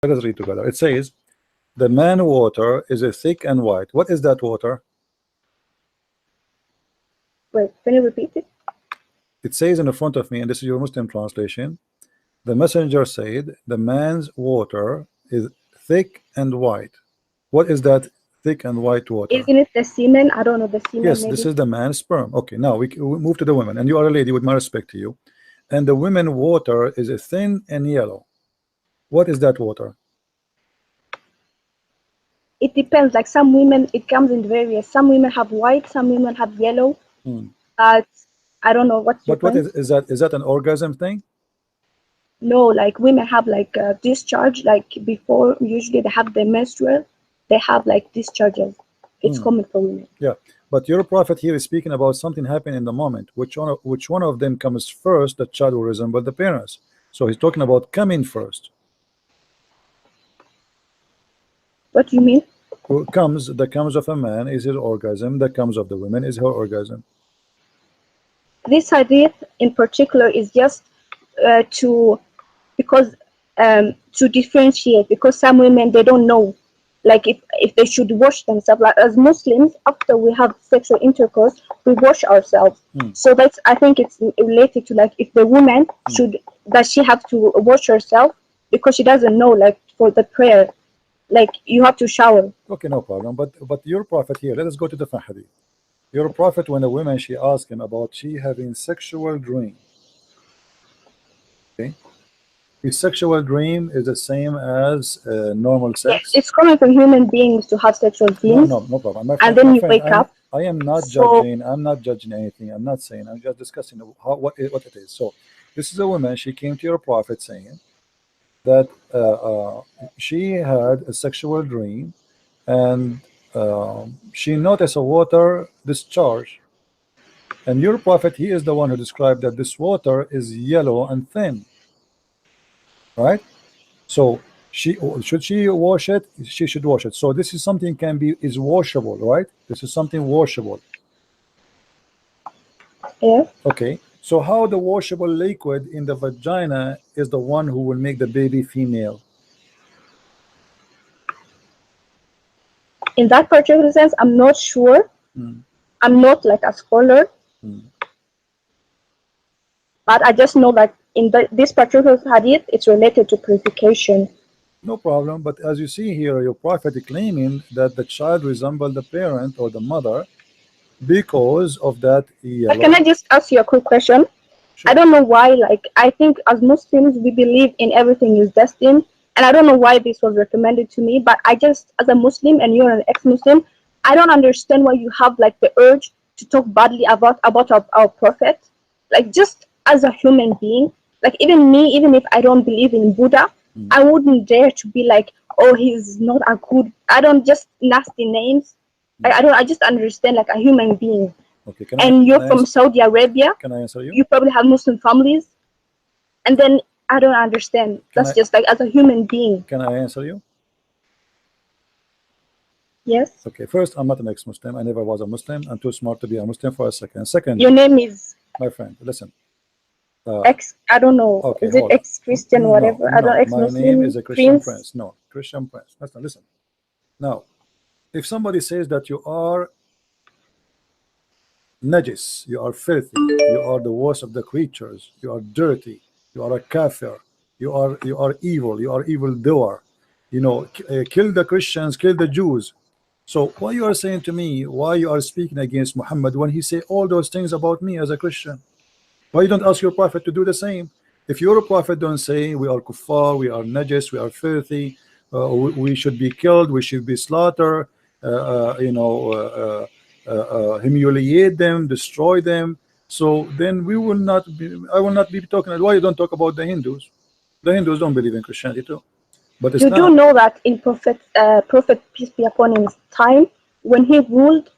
Let us read together. It says, the man water is a thick and white. What is that water? Wait, can you repeat it? It says in the front of me, and this is your Muslim translation, the messenger said, the man's water is thick and white. What is that thick and white water? Isn't it the semen? I don't know, the semen. Yes, maybe. this is the man's sperm. Okay, now we move to the women, and you are a lady, with my respect to you. And the women water is a thin and yellow. What is that water? It depends. Like some women, it comes in various. Some women have white, some women have yellow. I don't know what's. But what is that? Is that an orgasm thing? No, like women have like discharge. Like before, usually they have the menstrual. They have like discharges. It's common for women. Yeah, but your prophet here is speaking about something happening in the moment. Which one of them comes first? The child will resemble the parents. So he's talking about coming first. What do you mean? The comes of a man is his orgasm. The comes of the women is her orgasm. This hadith in particular is just to differentiate, because some women, they don't know like if they should wash themselves. Like as Muslims, after we have sexual intercourse, we wash ourselves. So that's, I think it's related to like if the woman does she have to wash herself, because she doesn't know, like for the prayer, like you have to shower. Okay, no problem. But your prophet here, let us go to the hadith. Your prophet, when a woman, she asked him about she having sexual dream. Okay, his sexual dream is the same as normal sex. Yes, it's common for human beings to have sexual dreams. No problem. My friend, and then you wake up. I am not judging. I'm not judging anything. I'm not saying. I'm just discussing what it is. So this is a woman. She came to your prophet saying that she had a sexual dream, and she noticed a water discharge. And your prophet, he is the one who described that this water is yellow and thin, right? So should she wash it? She should wash it. So this is something is washable, right? This is something washable. Yeah. Okay. So how the washable liquid in the vagina is the one who will make the baby female? In that particular sense, I'm not sure. I'm not like a scholar. But I just know that in this particular hadith, it's related to purification. No problem. But as you see here, your prophet is claiming that the child resembled the parent or the mother because of that yellow. Can I just ask you a quick question? Sure. I don't know why, like, I think as Muslims, we believe in everything is destined. And I don't know why this was recommended to me, but I just, as a Muslim, and you're an ex-Muslim, I don't understand why you have like the urge to talk badly about our prophet. Like, just as a human being, like even me, even if I don't believe in Buddha, I wouldn't dare to be like, oh, he's not a good, I don't, just nasty names. I just understand like a human being. Okay, you're from Saudi Arabia. Can I answer you? You probably have Muslim families. And then I don't understand. That's just like as a human being. Can I answer you? Yes. Okay, first, I'm not an ex-Muslim. I never was a Muslim. I'm too smart to be a Muslim for a second. Second, your name is? My friend, listen. I don't know. Okay, is it ex-Christian, whatever? No, I don't ex-Muslim. My name is a Christian prince. No, Christian prince. Listen. Now, if somebody says that you are najis, you are filthy, you are the worst of the creatures, you are dirty, you are a kafir, you are evil, you are evildoer, you know, kill the Christians, kill the Jews. So why you are saying to me, why you are speaking against Muhammad when he say all those things about me as a Christian? Why you don't ask your prophet to do the same? If your prophet don't say we are kuffar, we are najis, we are filthy, we should be killed, we should be slaughtered, humiliate them, destroy them, so then we will not be, I will not be talking. Why you don't talk about the Hindus? The Hindus don't believe in Christianity too. But you do know that in Prophet peace be upon him time, when he ruled,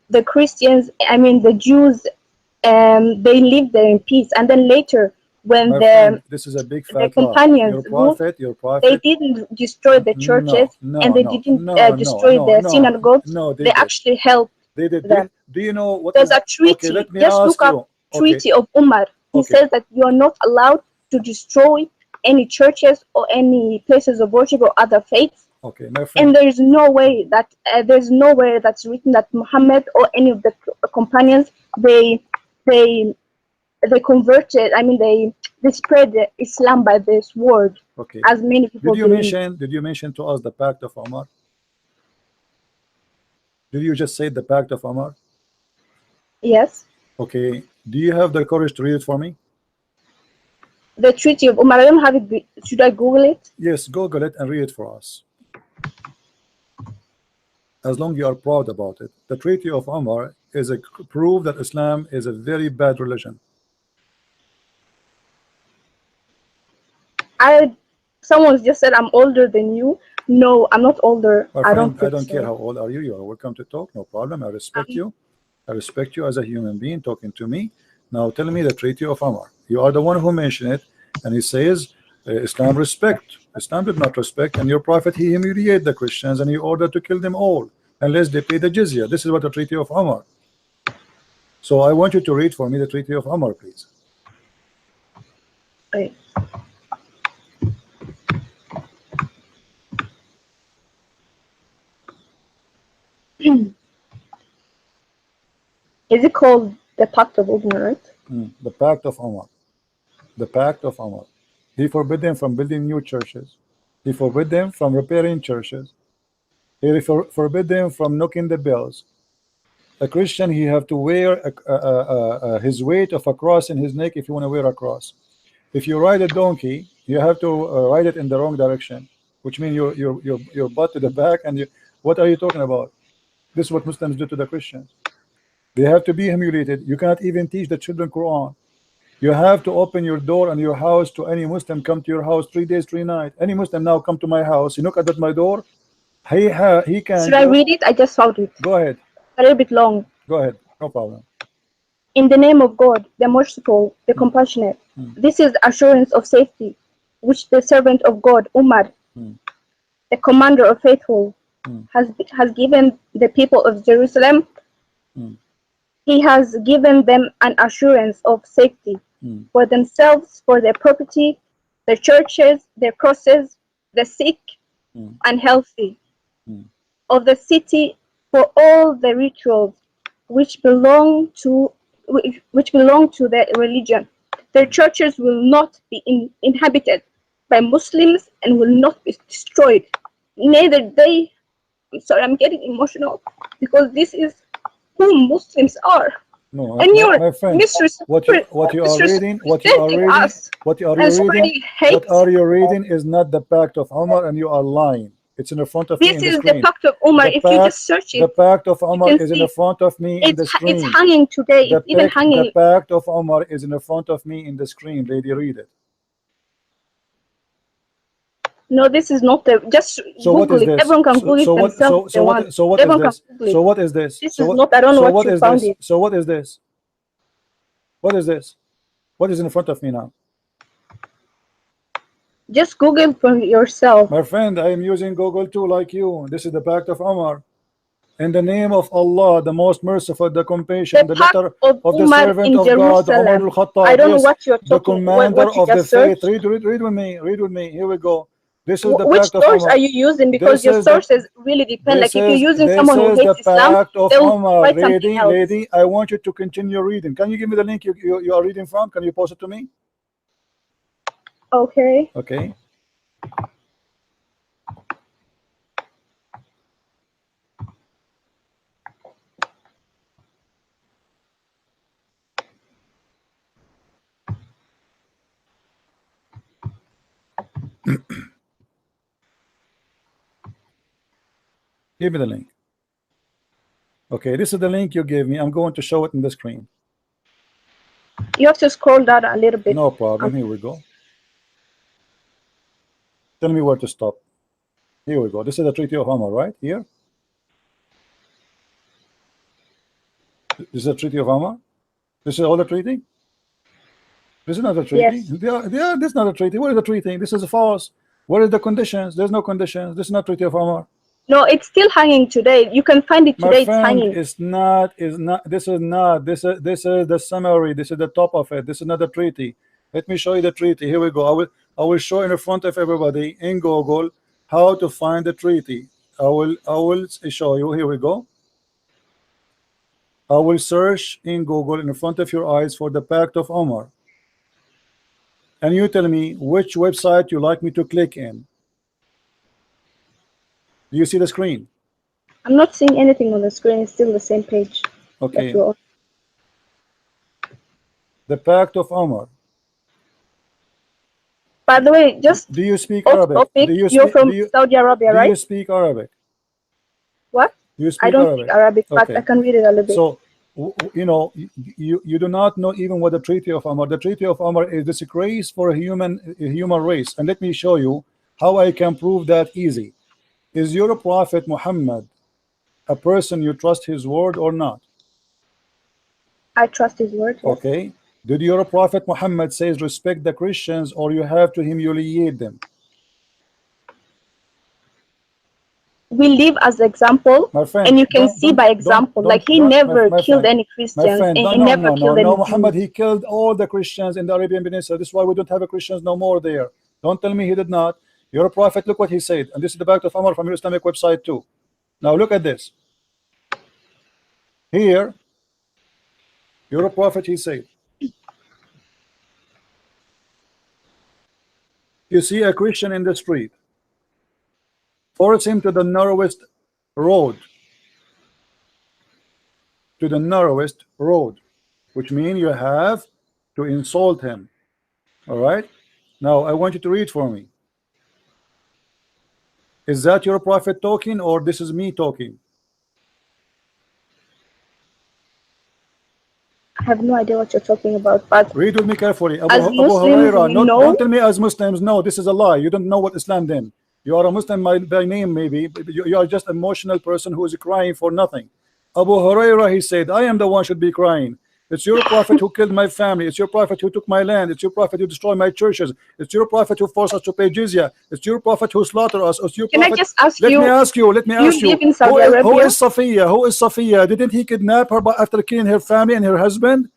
the Christians, I mean the Jews, they lived there in peace. And then later, when this is a big the companions ruled, your prophet, they didn't destroy the churches, and they didn't destroy the synagogues. They actually helped them. Do you know what? There's a treaty. Okay, just look up Treaty of Umar. He says that you are not allowed to destroy any churches or any places of worship or other faiths. Okay, my friend. And there is no way that there's nowhere that's written that Muhammad or any of the companions they converted. I mean, they spread Islam by this word. Okay. As many people Did you mention to us the Pact of Omar? Did you just say the Pact of Omar? Yes. Okay. Do you have the courage to read it for me? The Treaty of Omar. I don't have it. Should I Google it? Yes, Google it and read it for us. As long as you are proud about it. The Treaty of Omar is a proof that Islam is a very bad religion. Someone just said I'm older than you. No, I'm not older. My friend, I I don't care how old are you. You are welcome to talk. No problem. I respect you. I respect you as a human being talking to me. Now tell me the Treaty of Omar. You are the one who mentioned it, and he says Islam respect. Islam did not respect, and your prophet he humiliated the Christians and he ordered to kill them all unless they pay the jizya. This is what the Treaty of Omar. So I want you to read for me the Treaty of Omar, please. Right. Is it called the Pact of Omar, right? The Pact of Omar. The Pact of Omar. He forbid them from building new churches. He forbid them from repairing churches. He forbid them from knocking the bells. A Christian, he have to wear his weight of a cross in his neck if you want to wear a cross. If you ride a donkey, you have to ride it in the wrong direction, which means your butt to the back. And what are you talking about? This is what Muslims do to the Christians. They have to be humiliated. You cannot even teach the children Quran. You have to open your door and your house to any Muslim come to your house 3 days, 3 nights. Any Muslim now come to my house, you knock at my door, he can. Should I read it? I just found it. Go ahead. A little bit long. Go ahead. No problem. In the name of God, the merciful, the compassionate. This is assurance of safety, which the servant of God, Umar, the commander of faithful, has given the people of Jerusalem. He has given them an assurance of safety for themselves, for their property, their churches, their crosses, the sick and healthy, of the city, for all the rituals which belong to their religion. Their churches will not be inhabited by Muslims and will not be destroyed. Neither they. I'm sorry, I'm getting emotional because this is who Muslims are. No, and you're my friend, what you are reading is not the Pact of Omar, and you are lying. It's in front of me. This is the Pact of Omar. If you just search it, the Pact of Omar is in front of me in the screen. It's hanging today. It's even hanging. The Pact of Omar is in front of me in the screen. Lady, read it. No, this is not the. Just Google it. Everyone can Google it themselves. So what is this? This is not. I don't know what you found it. So what is this? What is this? What is in front of me now? Just Google for yourself. My friend, I am using Google too, like you. This is the Pact of Omar. In the name of Allah, the most merciful, the compassion, the letter of the servant of God, Umar al-Khattab. I don't know what you're talking. The commander of the faith. Read with me. Read with me. Here we go. This is the Which source are you using? Because your sources really depend. Like if you're using someone who hates Islam, they'll write something else. Lady, I want you to continue reading. Can you give me the link you are reading from? Can you post it to me? Okay. Okay. Give me the link. Okay, this is the link you gave me. I'm going to show it in the screen. You have to scroll down a little bit. No problem. Here we go. Tell me where to stop. Here we go. This is the Treaty of Omar, right? Here. This is the Treaty of Omar. This is all the treaty. This is not a treaty. Yes. This is not a treaty. What is the treaty? This is false. What are the conditions? There's no conditions. This is not Treaty of Omar. No, it's still hanging today. You can find it today. My friend, it's hanging. This is the summary. This is the top of it. This is not the treaty. Let me show you the treaty. Here we go. I will show in front of everybody in Google how to find the treaty. I will show you. Here we go. I will search in Google in front of your eyes for the Pact of Omar, and you tell me which website you like me to click in. Do you see the screen? I'm not seeing anything on the screen. It's still the same page. Okay. The Pact of Omar. By the way, just do you speak Arabic? Topic, you're from Saudi Arabia, right? Do you speak Arabic? What? Do you speak I don't Arabic? speak Arabic, but Okay. I can read it a little bit. So, you know, you do not know even what the Treaty of Omar. The Treaty of Omar is disgrace for a human race. And let me show you how I can prove that easy. Is your Prophet Muhammad a person you trust his word or not? I trust his word. Yes. Okay. Did your Prophet Muhammad says respect the Christians or you have to humiliate them? We live as example, My friend, and you can see by example, like he never killed any Christians, and he never killed any Jews. Muhammad, he killed all the Christians in the Arabian Peninsula. This is why we don't have a Christians no more there. Don't tell me he did not. Your Prophet, look what he said, and this is the Pact of Omar from your Islamic website too. Now look at this. Here, your Prophet, he said, you see a Christian in the street, force him to the narrowest road. To the narrowest road, which means you have to insult him. All right. Now I want you to read for me. Is that your Prophet talking or this is me talking? I have no idea what you're talking about, but read with me carefully. Abu Muslims, Huraira, don't tell me as Muslims. No, this is a lie. You don't know what Islam then. You are a Muslim by name, maybe. You are just an emotional person who is crying for nothing. Abu Huraira, he said, I am the one should be crying. It's your Prophet who killed my family. It's your Prophet who took my land. It's your Prophet who destroyed my churches. It's your Prophet who forced us to pay jizya. It's your Prophet who slaughtered us. It's your Can Prophet. I just ask Let you? me ask you. Let me ask you. Who is Safiya? Who is Safiya? Didn't he kidnap her after killing her family and her husband?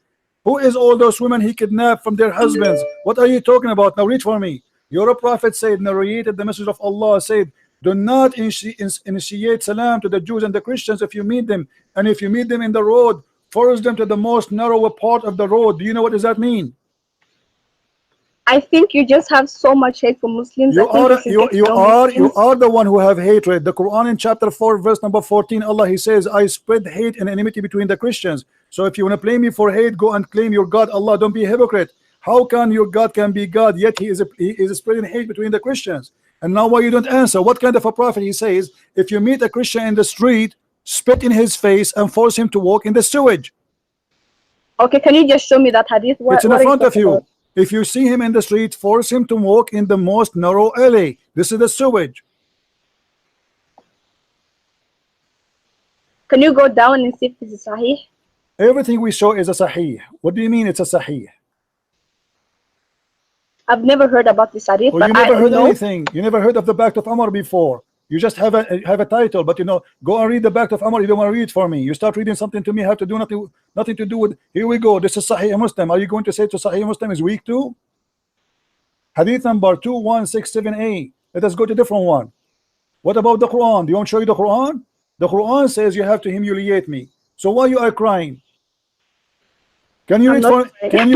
Who is all those women he kidnapped from their husbands? What are you talking about? Now read for me. Your Prophet said, narrated the message of Allah, said, do not initiate salam to the Jews and the Christians if you meet them. And if you meet them in the road, force them to the most narrow part of the road. Do you know what does that mean? I think you just have so much hate for Muslims. You are the one who have hatred. The Quran in chapter 4 verse number 14, Allah he says, I spread hate and enmity between the Christians. So if you want to blame me for hate, go and claim your God Allah. Don't be a hypocrite. How can your God can be God yet he is spreading hate between the Christians? And now why you don't answer? What kind of a prophet he says, if you meet a Christian in the street, spit in his face and force him to walk in the sewage? Okay, can you just show me that hadith? It's in front of you. If you see him in the street, force him to walk in the most narrow alley. This is the sewage. Can you go down and see if this is sahih? Everything we show is a sahih. What do you mean it's a sahih? I've never heard about this hadith. Well, you never heard anything. You never heard of the Pact of Omar before. You just have a title, but you know, go and read the Pact of Omar. You don't want to read for me. You start reading something to me, have to do nothing to do with. Here we go. This is Sahih Muslim. Are you going to say to Sahih Muslim is weak too? Hadith number 2167a. Let us go to a different one. What about the Quran? Do you want to show you the Quran? The Quran says you have to humiliate me. So why you are crying? Can you read for? Can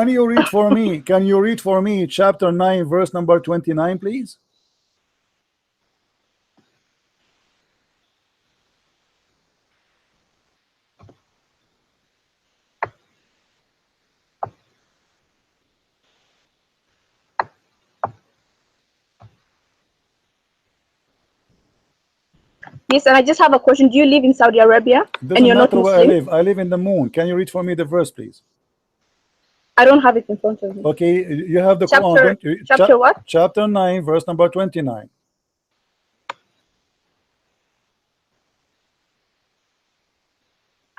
you read for me? Can you read for me chapter 9 verse number 29, please? Yes, and I just have a question. Do you live in Saudi Arabia? And you're not Muslim? I live in the moon. Can you read for me the verse, please? I don't have it in front of me. Okay, you have the Quran, don't you? Chapter what? Chapter 9, verse number 29.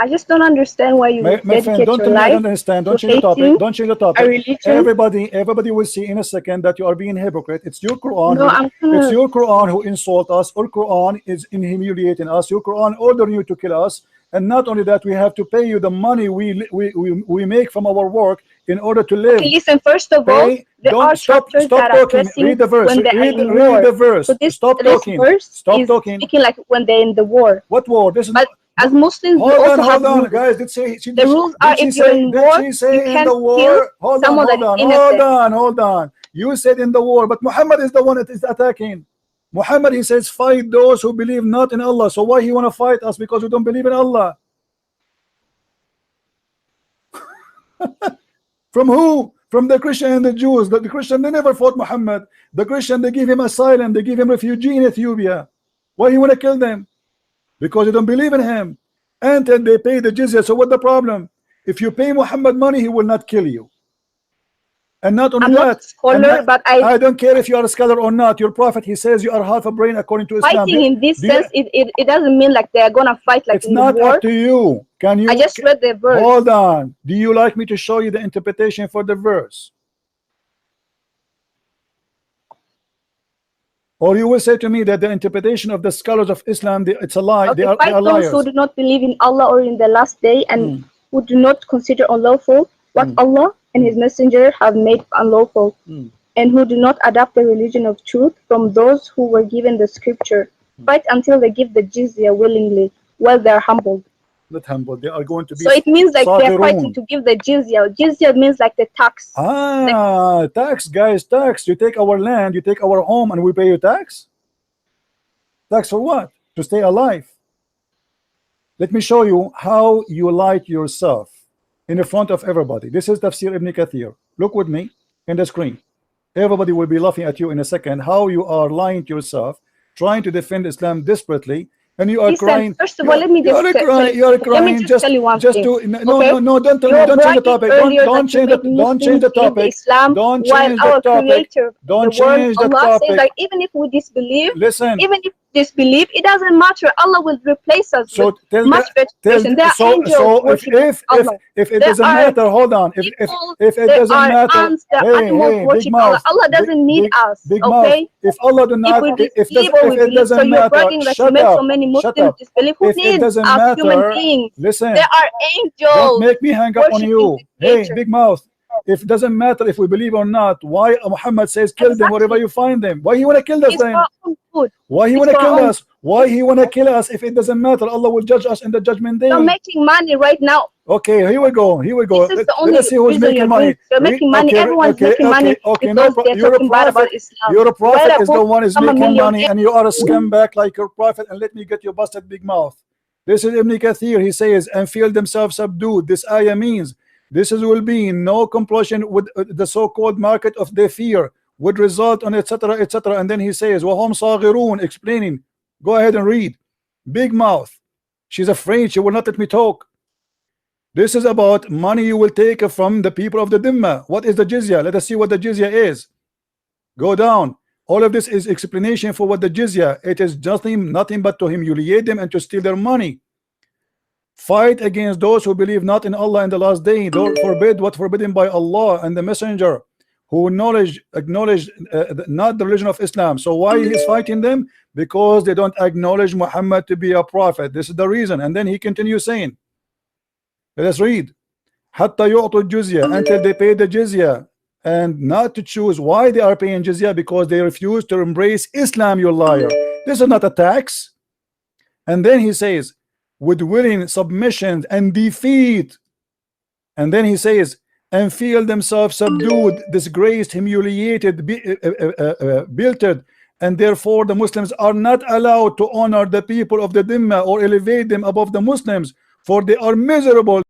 I just don't understand why you my friend, don't tell me I don't understand. Don't change the topic. Don't change the topic. Everybody will see in a second that you are being a hypocrite. It's your Quran. It's your Quran who insult us. Or Quran is humiliating us. Your Quran ordering you to kill us. And not only that, we have to pay you the money we make from our work in order to live. Okay, listen, first of all, there are chapters that are talking. addressing Read the verse. when they are in Read war. the verse. So this talking. verse Stop is talking. speaking like when they're in the war. What war? This is But as Muslims, we also have hold on, rules. guys. The rules are if you're in war, you can't kill someone that is innocent. Hold on. You said in the war, but Muhammad is the one that is attacking. Muhammad, he says, fight those who believe not in Allah. So why he want to fight us? Because we don't believe in Allah. From who? From the Christian and the Jews. The Christian, they never fought Muhammad. The Christian, they give him asylum. They give him refugee in Ethiopia. Why he want to kill them? Because they don't believe in him. And then they pay the jizya. So what the problem? If you pay Muhammad money, he will not kill you. And not only I'm that, not a scholar, but I don't care if you are a scholar or not. Your prophet, he says you are half a brain according to Islam. Fighting in this sense, it doesn't mean like they're gonna fight like in the war. It's not up to you. Can you? I just read the verse. Hold on. Do you like me to show you the interpretation for the verse? Or you will say to me that the interpretation of the scholars of Islam, it's a lie. Okay, they are those liars. who do not believe in Allah or in the last day and who do not consider unlawful what Allah and His Messenger have made unlawful, and who do not adopt the religion of truth from those who were given the scripture. Fight until they give the jizya willingly, while they are humbled. Not humble. They are going to be. So it means like صاغرون. they're fighting to give the jizya. Jizya means like the tax. Tax, guys, tax. You take our land, you take our home, and we pay you tax. Tax for what? To stay alive. Let me show you how you lie to yourself in the front of everybody. This is Tafsir Ibn Kathir. Look with me in the screen. Everybody will be laughing at you in a second. How you are lying to yourself, trying to defend Islam desperately. And you are crying. First of all, let me just tell you one thing. No, don't change the topic. Don't change the topic. Don't change the topic. Don't change the topic. Says like even if we disbelieve, listen. Even if disbelieve, it doesn't matter. Allah will replace us with much better person. There are angels if it doesn't matter, hold on. If it doesn't matter, hey, big mouth. Allah doesn't need us. Okay. If Allah do not, if it doesn't matter, shut up. Muslims disbelieve. Who needs us, human beings? Listen, there are angels. Don't make me hang up on you. Hey, big mouth. If it doesn't matter if we believe or not, why Muhammad says kill them wherever you find them? Why he want to kill us then? Why he want to kill us? Why he want to kill us if it doesn't matter? Allah will judge us in the judgment day. You're making money right now. Okay, here we go. Here we go. Let's see who's making money. You're making money. Everyone's making money because they're talking bad about Islam. Your prophet is the one is making money, and you are a scumbag like your prophet. And let me get your busted big mouth. This is Ibn Kathir. He says, and feel themselves subdued. This ayah means this will be no compulsion with the so-called market of their fear would result on etc. etc. And then he says, وَهُمْ صَاغِرُونَ, explaining. Go ahead and read. Big mouth. She's afraid. She will not let me talk. This is about money you will take from the people of the Dhimma. What is the jizya? Let us see what the jizya is. Go down. All of this is explanation for what the jizya. It is nothing but to humiliate them and to steal their money. Fight against those who believe not in Allah in the last day. Don't forbid what forbidden by Allah and the Messenger, who acknowledge not the religion of Islam. So why he is fighting them? Because they don't acknowledge Muhammad to be a prophet. This is the reason. And then he continues saying, let us read. Hatta yu'tu jizya, until they pay the jizya, and not to choose why they are paying jizya, because they refuse to embrace Islam, you liar. This is not a tax. And then he says, with willing submission and defeat. And then he says, and feel themselves subdued, disgraced, humiliated, belted, and therefore the Muslims are not allowed to honor the people of the Dhimma or elevate them above the Muslims, for they are miserable.